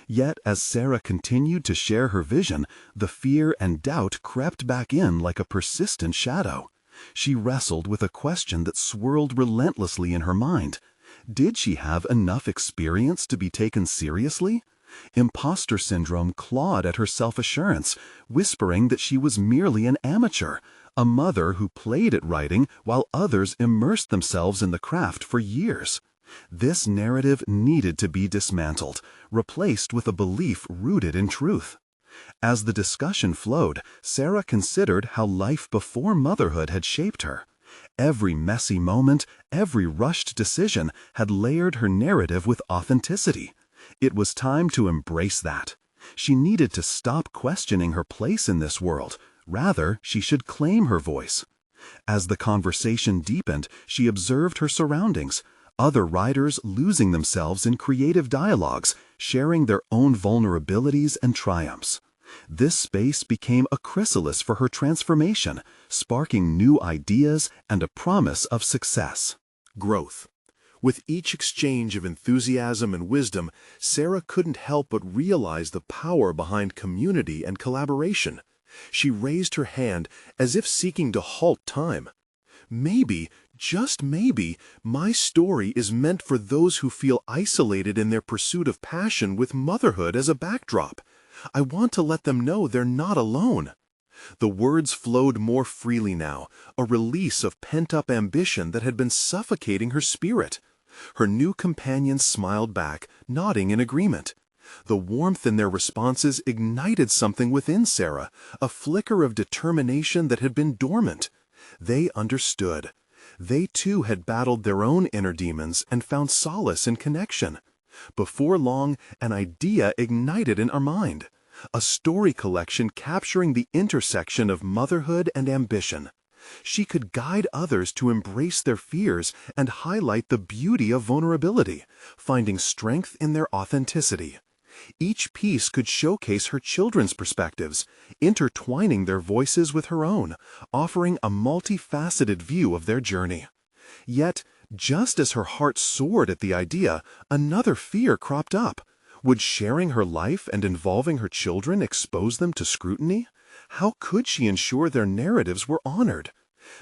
Speaker 1: Yet, as Sarah continued to share her vision, the fear and doubt crept back in like a persistent shadow. She wrestled with a question that swirled relentlessly in her mind. Did she have enough experience to be taken seriously? Imposter syndrome clawed at her self-assurance, whispering that she was merely an amateur, a mother who played at writing while others immersed themselves in the craft for years. This narrative needed to be dismantled, replaced with a belief rooted in truth. As the discussion flowed, Sarah considered how life before motherhood had shaped her. Every messy moment, every rushed decision had layered her narrative with authenticity. It was time to embrace that. She needed to stop questioning her place in this world. Rather, she should claim her voice. As the conversation deepened, she observed her surroundings. Other writers losing themselves in creative dialogues, sharing their own vulnerabilities and triumphs. This space became a chrysalis for her transformation, sparking new ideas and a promise of success.
Speaker 2: Growth. With each exchange of enthusiasm and wisdom, Sarah couldn't help but realize the power behind community and collaboration. She raised her hand as if seeking to halt time. Maybe, just maybe, my story is meant for those who feel isolated in their pursuit of passion with motherhood as a backdrop. I want to let them know they're not alone. The words flowed more freely now, a release of pent-up ambition that had been suffocating her spirit. Her new companions smiled back, nodding in agreement. The warmth in their responses ignited something within Sarah, a flicker of determination that had been dormant. They understood. They too had battled their own inner demons and found solace in connection. Before long, an idea ignited in her mind. A story collection capturing the intersection of motherhood and ambition. She could guide others to embrace their fears and highlight the beauty of vulnerability, finding strength in their authenticity. Each piece could showcase her children's perspectives, intertwining their voices with her own, offering a multifaceted view of their journey. Yet, just as her heart soared at the idea, another fear cropped up. Would sharing her life and involving her children expose them to scrutiny? How could she ensure their narratives were honored?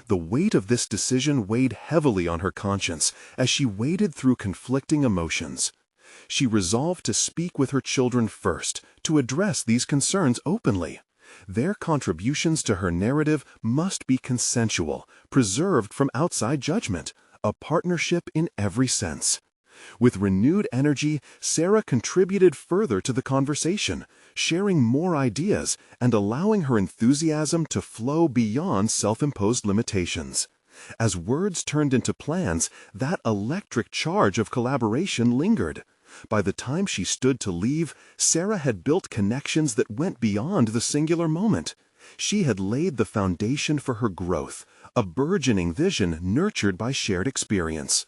Speaker 2: The weight of this decision weighed heavily on her conscience as she waded through conflicting emotions. She resolved to speak with her children first, to address these concerns openly. Their contributions to her narrative must be consensual, preserved from outside judgment, a partnership in every sense. With renewed energy, Sarah contributed further to the conversation, sharing more ideas and allowing her enthusiasm to flow beyond self-imposed limitations. As words turned into plans, that electric charge of collaboration lingered. By the time she stood to leave, Sarah had built connections that went beyond the singular moment. She had laid the foundation for her growth, a burgeoning vision nurtured by shared experience.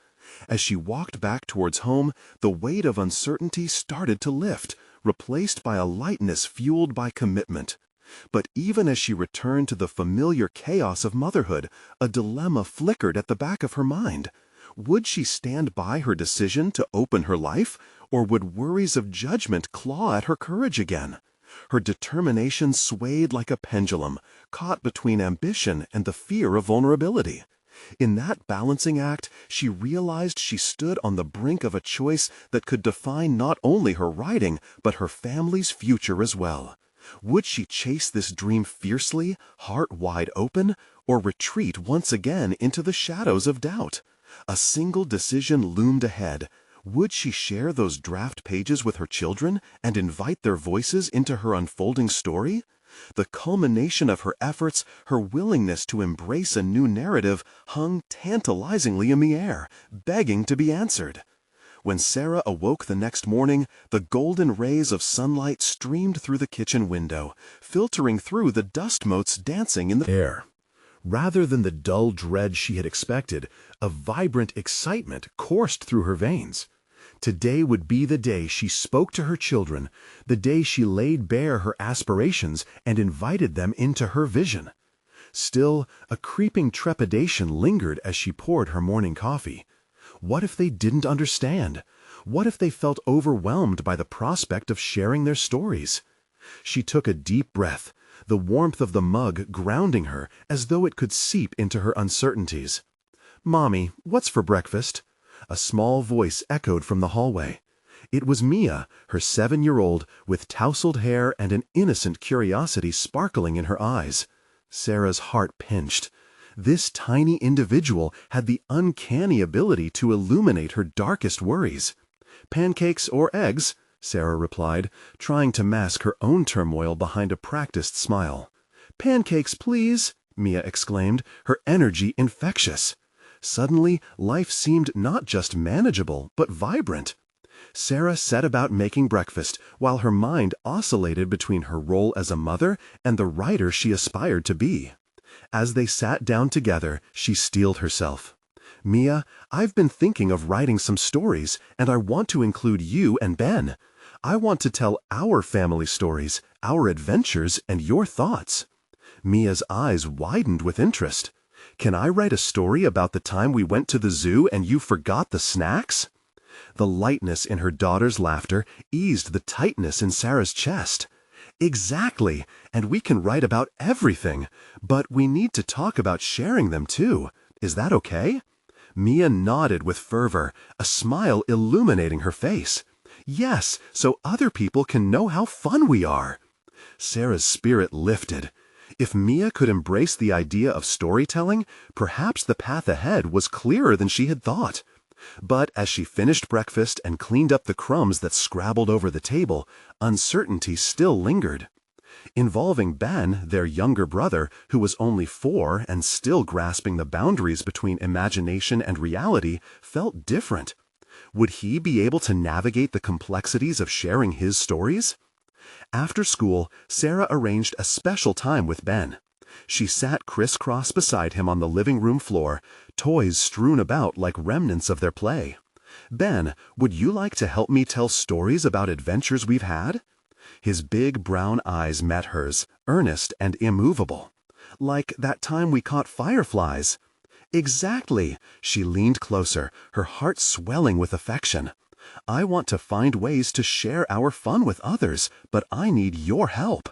Speaker 2: As she walked back towards home, the weight of uncertainty started to lift, replaced by a lightness fueled by commitment. But even as she returned to the familiar chaos of motherhood, a dilemma flickered at the back of her mind. Would she stand by her decision to open her life, or would worries of judgment claw at her courage again? Her determination swayed like a pendulum, caught between ambition and the fear of vulnerability. In that balancing act, she realized she stood on the brink of a choice that could define not only her writing, but her family's future as well. Would she chase this dream fiercely, heart wide open, or retreat once again into the shadows of doubt? A single decision loomed ahead. Would she share those draft pages with her children and invite their voices into her unfolding story? The culmination of her efforts, her willingness to embrace a new narrative, hung tantalizingly in the air, begging to be answered. When Sarah awoke the next morning, the golden rays of sunlight streamed through the kitchen window, filtering through the dust motes dancing in the air. Rather than the dull dread she had expected, a vibrant excitement coursed through her veins. Today would be the day she spoke to her children, the day she laid bare her aspirations and invited them into her vision.
Speaker 1: Still, a creeping trepidation lingered as she poured her morning coffee. What if they didn't understand? What if they felt overwhelmed by the prospect of sharing their stories? She took a deep breath, the warmth of the mug grounding her as though it could seep into her uncertainties. "Mommy, what's for breakfast?" A small voice echoed from the hallway. It was Mia, her 7-year-old, with tousled hair and an innocent curiosity sparkling in her eyes. Sarah's heart pinched. This tiny individual had the uncanny ability to illuminate her darkest worries. "Pancakes or eggs?" Sarah replied, trying to mask her own turmoil behind a practiced smile. "Pancakes, please," Mia exclaimed, her energy infectious. Suddenly, life seemed not just manageable, but vibrant. Sarah set about making breakfast, while her mind oscillated between her role as a mother and the writer she aspired to be. As they sat down together, she steeled herself. "Mia, I've been thinking of writing some stories, and I want to include you and Ben. I want to tell our family stories, our adventures, and your thoughts." Mia's eyes widened with interest. "Can I write a story about the time we went to the zoo and you forgot the snacks?" The lightness in her daughter's laughter eased the tightness in Sarah's chest. "Exactly, and we can write about everything, but we need to talk about sharing them too. Is that okay?" Mia nodded with fervor, a smile illuminating her face. "Yes, so other people can know how fun we are." Sarah's spirit lifted. If Mia could embrace the idea of storytelling, perhaps the path ahead was clearer than she had thought. But as she finished breakfast and cleaned up the crumbs that scrabbled over the table, uncertainty still lingered. Involving Ben, their younger brother, who was only 4 and still grasping the boundaries between imagination and reality, felt different. Would he be able to navigate the complexities of sharing his stories? After school, Sarah arranged a special time with Ben. She sat crisscross beside him on the living room floor, toys strewn about like remnants of their play. "Ben, would you like to help me tell stories about adventures we've had?" His big brown eyes met hers, earnest and immovable. "Like that time we caught fireflies." "Exactly." She leaned closer, her heart swelling with affection. "I want to find ways to share our fun with others, but I need your help."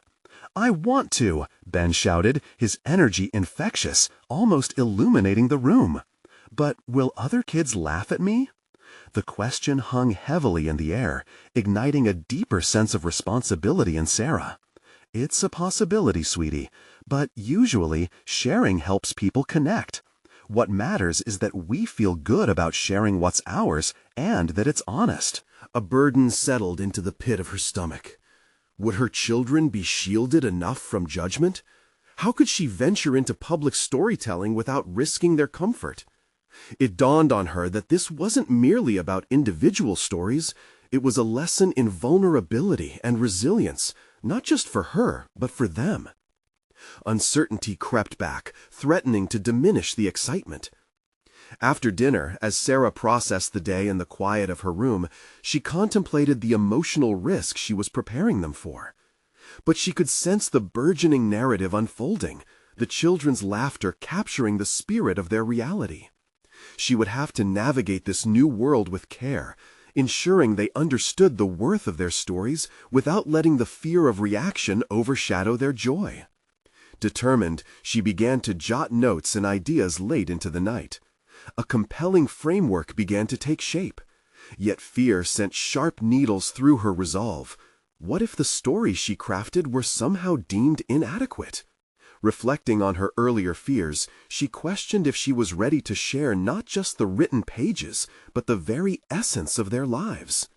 Speaker 1: "I want to," Ben shouted, his energy infectious, almost illuminating the room. "But will other kids laugh at me?" The question hung heavily in the air, igniting a deeper sense of responsibility in Sarah. "It's a possibility, sweetie, but usually sharing helps people connect. What matters is that we feel good about sharing what's ours and that it's honest." A burden settled into the pit of her stomach. Would her children be shielded enough from judgment? How could she venture into public storytelling without risking their comfort? It dawned on her that this wasn't merely about individual stories. It was a lesson in vulnerability and resilience, not just for her, but for them. Uncertainty crept back, threatening to diminish the excitement. After dinner, as Sarah processed the day in the quiet of her room, she contemplated the emotional risk she was preparing them for. But she could sense the burgeoning narrative unfolding, the children's laughter capturing the spirit of their reality. She would have to navigate this new world with care, ensuring they understood the worth of their stories without letting the fear of reaction overshadow their joy. Determined, she began to jot notes and ideas late into the night. A compelling framework began to take shape. Yet fear sent sharp needles through her resolve. What if the story she crafted were somehow deemed inadequate? Reflecting on her earlier fears, she questioned if she was ready to share not just the written pages, but the very essence of their lives.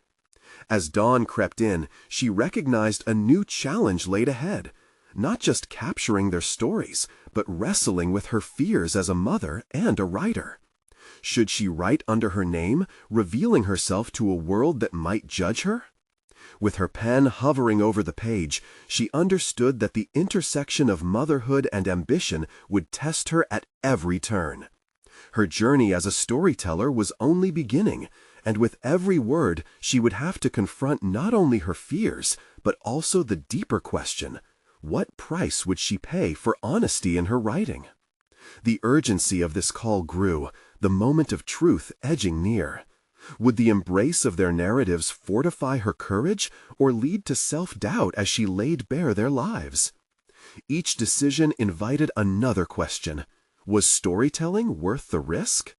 Speaker 1: As dawn crept in, she recognized a new challenge laid ahead. Not just capturing their stories, but wrestling with her fears as a mother and a writer. Should she write under her name, revealing herself to a world that might judge her? With her pen hovering over the page, she understood that the intersection of motherhood and ambition would test her at every turn. Her journey as a storyteller was only beginning, and with every word she would have to confront not only her fears, but also the deeper question:
Speaker 2: What price would she pay for honesty in her writing? The urgency of this call grew, the moment of truth edging near. Would the embrace of their narratives fortify her courage or lead to self-doubt as she laid bare their lives? Each decision invited another question. Was storytelling worth the risk?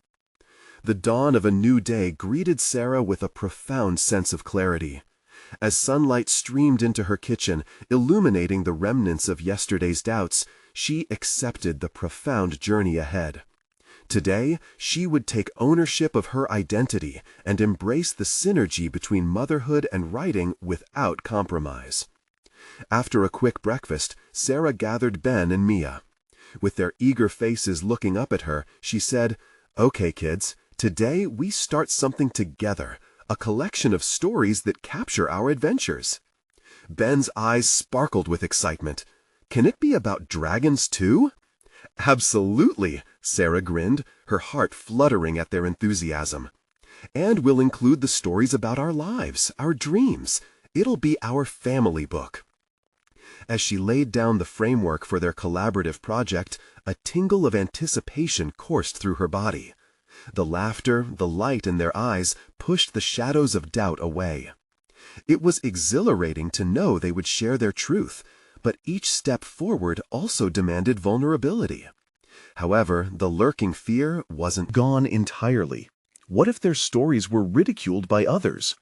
Speaker 2: The dawn of a new day greeted Sarah with a profound sense of clarity. As sunlight streamed into her kitchen, illuminating the remnants of yesterday's doubts, she accepted the profound journey ahead. Today, she would take ownership of her identity and embrace the synergy between motherhood and writing without compromise. After a quick breakfast, Sarah gathered Ben and Mia. With their eager faces looking up at her, she said, "Okay, kids, today we start something together, a collection of stories that capture our adventures." Ben's eyes sparkled with excitement. "Can it be about dragons too?" "Absolutely," Sarah grinned, her heart fluttering at their enthusiasm. "And we'll include the stories about our lives, our dreams. It'll be our family book." As she laid down the framework for their collaborative project, a tingle of anticipation coursed through her body. The laughter, the light in their eyes pushed the shadows of doubt away. It was exhilarating to know they would share their truth, but each step forward also demanded vulnerability. However, the lurking fear wasn't gone entirely. What if their stories were ridiculed by others?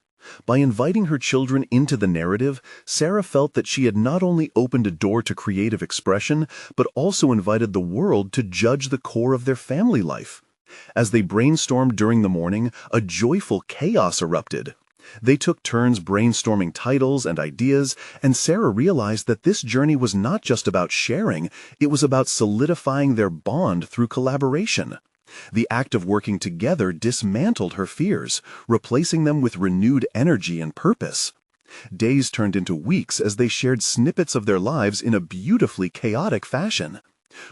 Speaker 2: By inviting her children into the narrative, Sarah felt that she had not only opened a door to creative expression, but also invited the world to judge the core of their family life. As they brainstormed during the morning, a joyful chaos erupted. They took turns brainstorming titles and ideas, and Sarah realized that this journey was not just about sharing, it was about solidifying their bond through collaboration. The act of working together dismantled her fears, replacing them with renewed energy and purpose. Days turned into weeks as they shared snippets of their lives in a beautifully chaotic fashion.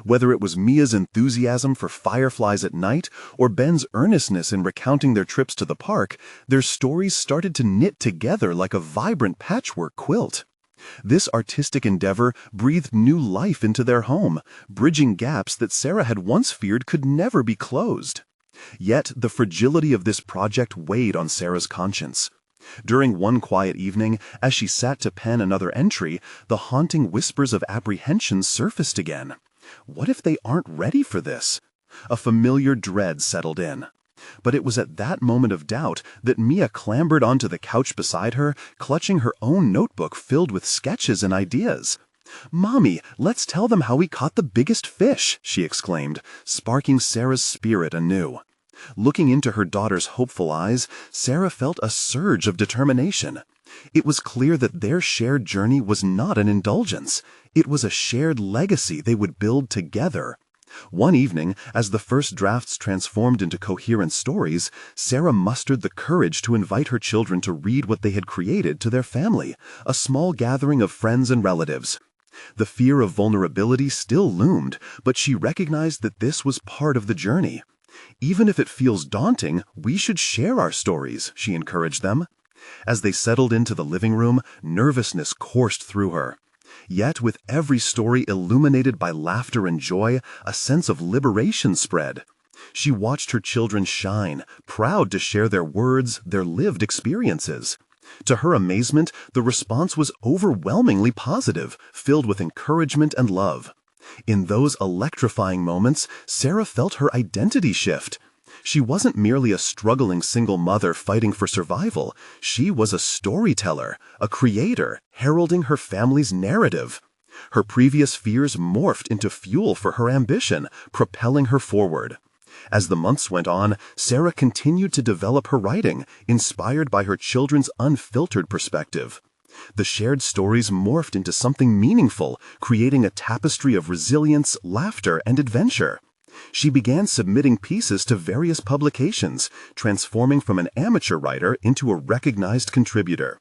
Speaker 2: Whether it was Mia's enthusiasm for fireflies at night or Ben's earnestness in recounting their trips to the park, their stories started to knit together like a vibrant patchwork quilt. This artistic endeavor breathed new life into their home, bridging gaps that Sarah had once feared could never be closed. Yet the fragility of this project weighed on Sarah's conscience. During one quiet evening, as she sat to pen another entry, the haunting whispers of apprehension surfaced again. What if they aren't ready for this? A familiar dread settled in. But it was at that moment of doubt that Mia clambered onto the couch beside her, clutching her own notebook filled with sketches and ideas. "Mommy, let's tell them how we caught the biggest fish," she exclaimed, sparking Sarah's spirit anew. Looking into her daughter's hopeful eyes, Sarah felt a surge of determination. It was clear that their shared journey was not an indulgence. It was a shared legacy they would build together. One evening, as the first drafts transformed into coherent stories, Sarah mustered the courage to invite her children to read what they had created to their family, a small gathering of friends and relatives. The fear of vulnerability still loomed, but she recognized that this was part of the journey. "Even if it feels daunting, we should share our stories," she encouraged them. As they settled into the living room, nervousness coursed through her. Yet with every story illuminated by laughter and joy, a sense of liberation spread. She watched her children shine, proud to share their words, their lived experiences. To her amazement, the response was overwhelmingly positive, filled with encouragement and love. In those electrifying moments, Sarah felt her identity shift. She wasn't merely a struggling single mother fighting for survival. She was a storyteller, a creator, heralding her family's narrative. Her previous fears morphed into fuel for her ambition, propelling her forward. As the months went on, Sarah continued to develop her writing, inspired by her children's unfiltered perspective. The shared stories morphed into something meaningful, creating a tapestry of resilience, laughter, and adventure. She began submitting pieces to various publications, transforming from an amateur writer into a recognized contributor.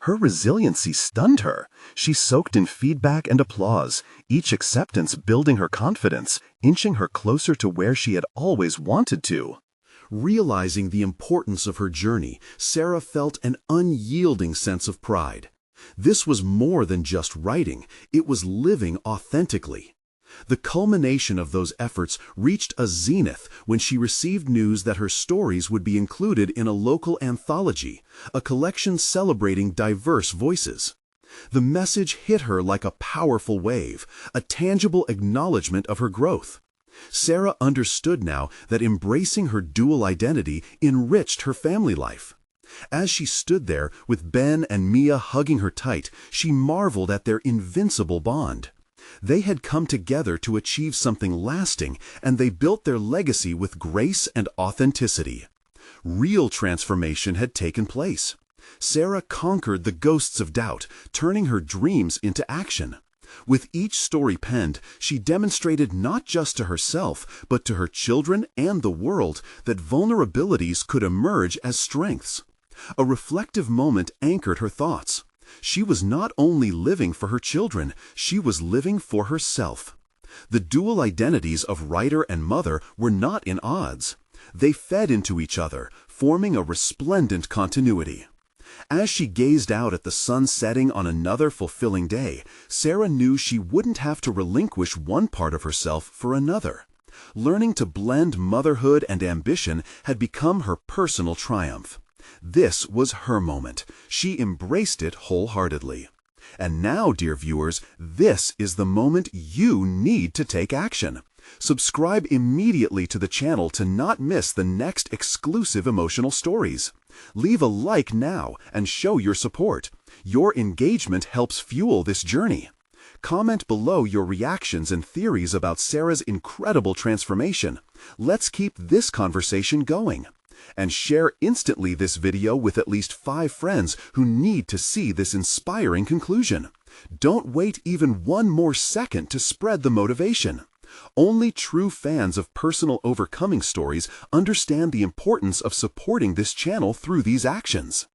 Speaker 2: Her resiliency stunned her. She soaked in feedback and applause, each acceptance building her confidence, inching her closer to where she had always wanted to. Realizing the importance of her journey, Sarah felt an unyielding sense of pride. This was more than just writing, it was living authentically. The culmination of those efforts reached a zenith when she received news that her stories would be included in a local anthology, a collection celebrating diverse voices. The message hit her like a powerful wave, a tangible acknowledgement of her growth. Sarah understood now that embracing her dual identity enriched her family life. As she stood there with Ben and Mia hugging her tight, she marveled at their invincible bond. They had come together to achieve something lasting, and they built their legacy with grace and authenticity. Real transformation had taken place. Sarah conquered the ghosts of doubt, turning her dreams into action. With each story penned, she demonstrated not just to herself, but to her children and the world that vulnerabilities could emerge as strengths. A reflective moment anchored her thoughts. She was not only living for her children, she was living for herself. The dual identities of writer and mother were not in odds. They fed into each other, forming a resplendent continuity. As she gazed out at the sun setting on another fulfilling day, Sarah knew she wouldn't have to relinquish one part of herself for another. Learning to blend motherhood and ambition had become her personal triumph. This was her moment. She embraced it wholeheartedly. And now, dear viewers, this is the moment you need to take action. Subscribe immediately to the channel to not miss the next exclusive emotional stories. Leave a like now and show your support. Your engagement helps fuel this journey. Comment below your reactions and theories about Sarah's incredible transformation. Let's keep this conversation going. And share instantly this video with at least 5 friends who need to see this inspiring conclusion. Don't wait even one more second to spread the motivation. Only true fans of personal overcoming stories understand the importance of supporting this channel through these actions.